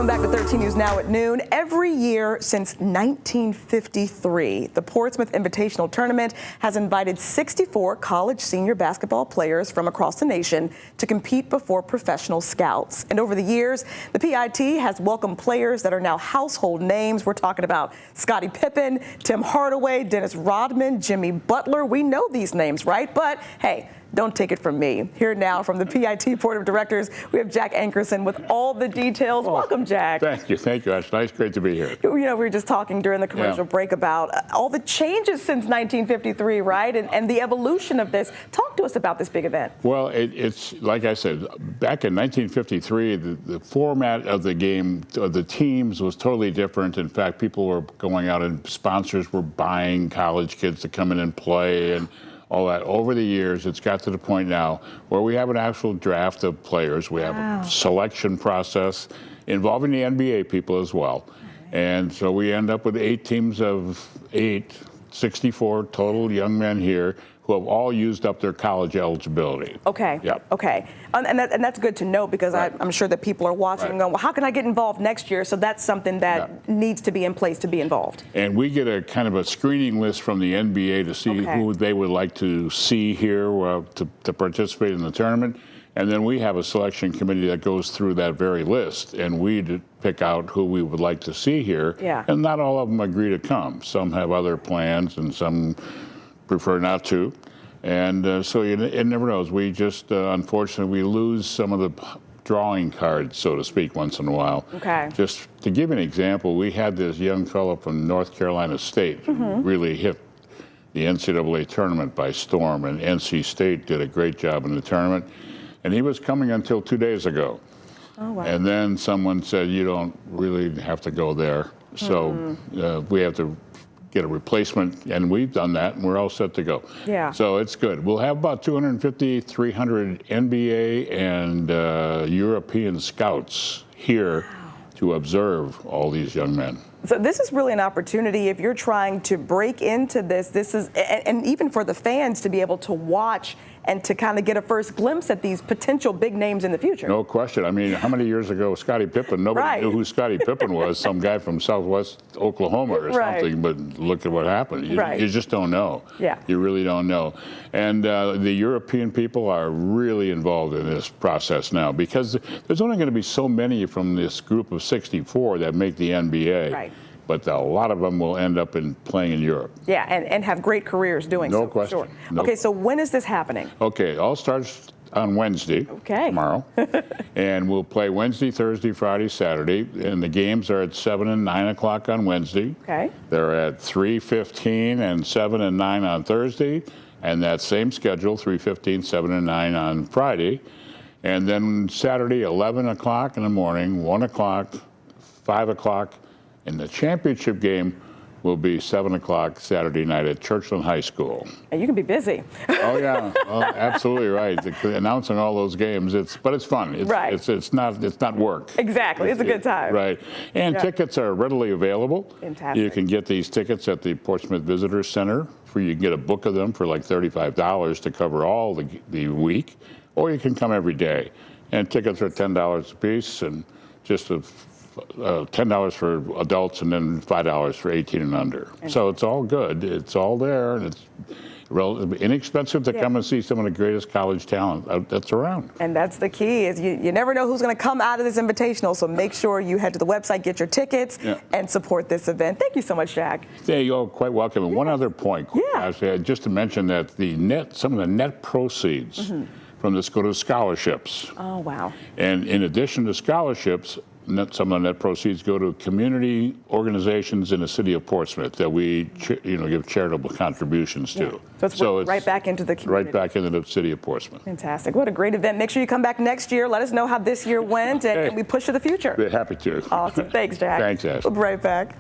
Welcome back to 13 News Now at noon. Every year since 1953, the Portsmouth Invitational Tournament has invited 64 college senior basketball players from across the nation to compete before professional scouts. And over the years, the P.I.T. has welcomed players that are now household names. We're talking about Scottie Pippen, Tim Hardaway, Dennis Rodman, Jimmy Butler. We know these names, right? But hey, don't take it from me. Here now from the P.I.T. Board of Directors, we have Jack Ankerson with all the details. Welcome, Jack. Thank you. Thank you. It's nice. Great to be here. You know, we were just talking during the commercial break about all the changes since 1953, right? And the evolution of this. Talk to us about this big event. Well, it's like I said, back in 1953, the format of the game, of the teams was totally different. In fact, people were going out and sponsors were buying college kids to come in and play and all that. Over the years, it's got to the point now where we have an actual draft of players. We have a selection process involving the NBA people as well. And so we end up with 8 teams of 64 total young men here who have all used up their college eligibility. Okay. Yep. Okay. And that's good to know because I'm sure that people are watching and going, well, how can I get involved next year? So that's something that needs to be in place to be involved. And we get a kind of a screening list from the NBA to see who they would like to see here to participate in the tournament. And then we have a selection committee that goes through that very list, and we pick out who we would like to see here. Yeah. And not all of them agree to come. Some have other plans, and some prefer not to. And so it never knows. We just, unfortunately, we lose some of the drawing cards, so to speak, once in a while. Okay. Just to give you an example, we had this young fellow from North Carolina State who really hit the NCAA tournament by storm, and NC State did a great job in the tournament. And he was coming until 2 days ago. Oh, wow. And then someone said, you don't really have to go there. So we have to get a replacement, and we've done that, and we're all set to go. Yeah. So it's good. We'll have about 250, 300 NBA and European scouts here to observe all these young men. So this is really an opportunity if you're trying to break into this. This is, and even for the fans to be able to watch and to kind of get a first glimpse at these potential big names in the future. No question. I mean, how many years ago, Scottie Pippen, nobody knew who Scottie Pippen was, some guy from Southwest Oklahoma or something, but look at what happened. You just don't know. Yeah. You really don't know. And the European people are really involved in this process now because there's only going to be so many from this group of 64 that make the NBA. Right. But a lot of them will end up playing in Europe. Yeah, and have great careers doing so. No question. Sure. No. Okay, so when is this happening? Okay, it all starts on Wednesday, tomorrow. And we'll play Wednesday, Thursday, Friday, Saturday. And the games are at 7 and 9 o'clock on Wednesday. Okay. They're at 3:15 and 7 and 9 on Thursday. And that same schedule, 3:15, 7 and 9 on Friday. And then Saturday, 11 o'clock in the morning, 1 o'clock, 5 o'clock. And the championship game will be 7 o'clock Saturday night at Churchland High School. And you can be busy. Oh yeah, well, absolutely right. Announcing all those games, but it's fun. It's not work. Exactly, it's a good time. Right, and tickets are readily available. Fantastic. You can get these tickets at the Portsmouth Visitor Center. You can get a book of them for like $35 to cover all the week, or you can come every day. And tickets are $10 a piece, and just $10 for adults and then $5 for 18 and under. So it's all good. It's all there, and it's relatively inexpensive to come and see some of the greatest college talent that's around. And that's the key, is you never know who's going to come out of this invitational, so make sure you head to the website, get your tickets, and support this event. Thank you so much, Jack. There you go. Quite welcome. And one other point, just to mention that some of the net proceeds from this go to scholarships. Oh, wow. And in addition to scholarships, some of the net proceeds go to community organizations in the city of Portsmouth that we give charitable contributions to. So it's right back into the community. Right back into the city of Portsmouth. Fantastic. What a great event. Make sure you come back next year. Let us know how this year went, and we push to the future. Be happy to. Awesome. Thanks, Jack. Thanks, Ash. We'll be right back.